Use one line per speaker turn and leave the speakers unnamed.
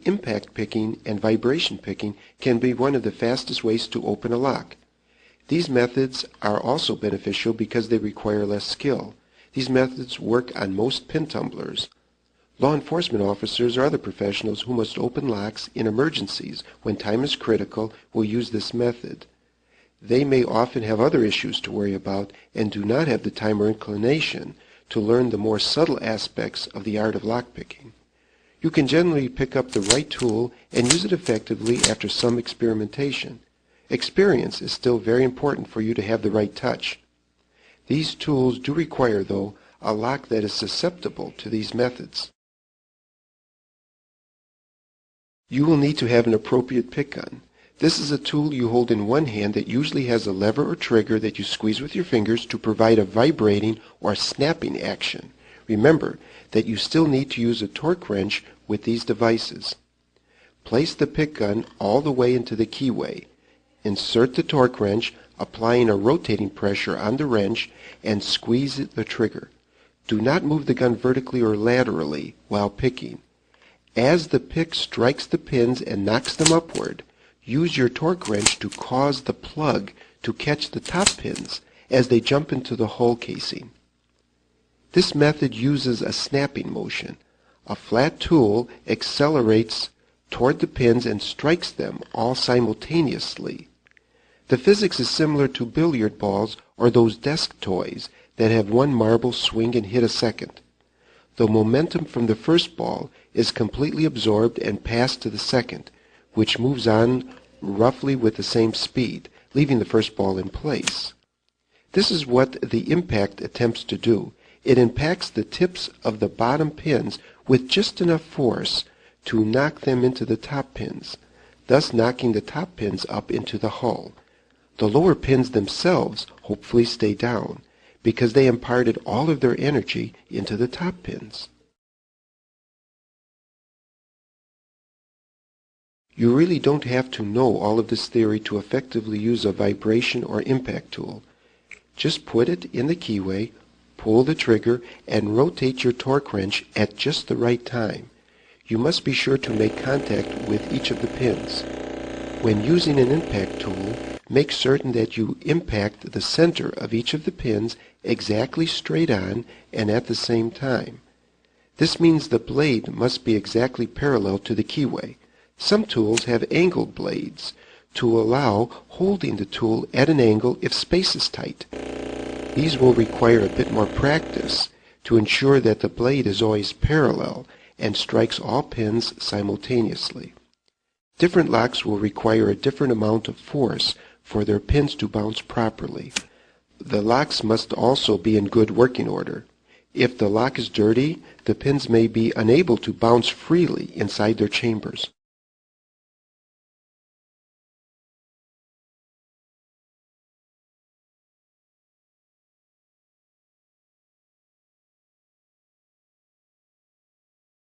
impact picking and vibration picking can be one of the fastest ways to open a lock. These methods are also beneficial because they require less skill. These methods work on most pin tumblers. Law enforcement officers or other professionals who must open locks in emergencies when time is critical will use this method. They may often have other issues to worry about and do not have the time or inclination to learn the more subtle aspects of the art of lockpicking. You can generally pick up the right tool and use it effectively after some experimentation. Experience is still very important for you to have the right touch. These tools do require, though, a lock that is susceptible to these methods. You will need to have an appropriate pick gun. This is a tool you hold in one hand that usually has a lever or trigger that you squeeze with your fingers to provide a vibrating or snapping action. Remember that you still need to use a torque wrench with these devices. Place the pick gun all the way into the keyway. Insert the torque wrench, applying a rotating pressure on the wrench, and squeeze the trigger. Do not move the gun vertically or laterally while picking. As the pick strikes the pins and knocks them upward, use your torque wrench to cause the plug to catch the top pins as they jump into the hull casing. This method uses a snapping motion. A flat tool accelerates toward the pins and strikes them all simultaneously. The physics is similar to billiard balls or those desk toys that have one marble swing and hit a second. The momentum from the first ball is completely absorbed and passed to the second, which moves on roughly with the same speed, leaving the first ball in place. This is what the impact attempts to do. It impacts the tips of the bottom pins with just enough force to knock them into the top pins, thus knocking the top pins up into the hull. The lower pins themselves hopefully stay down, because they imparted all of their energy into the top pins. You really don't have to know all of this theory to effectively use a vibration or impact tool. Just put it in the keyway, pull the trigger, and rotate your torque wrench at just the right time. You must be sure to make contact with each of the pins. When using an impact tool, make certain that you impact the center of each of the pins exactly straight on and at the same time. This means the blade must be exactly parallel to the keyway. Some tools have angled blades to allow holding the tool at an angle if space is tight. These will require a bit more practice to ensure that the blade is always parallel and strikes all pins simultaneously. Different locks will require a different amount of force for their pins to bounce properly. The locks must also be in good working order. If the lock is dirty, the pins may be unable to bounce freely inside their chambers.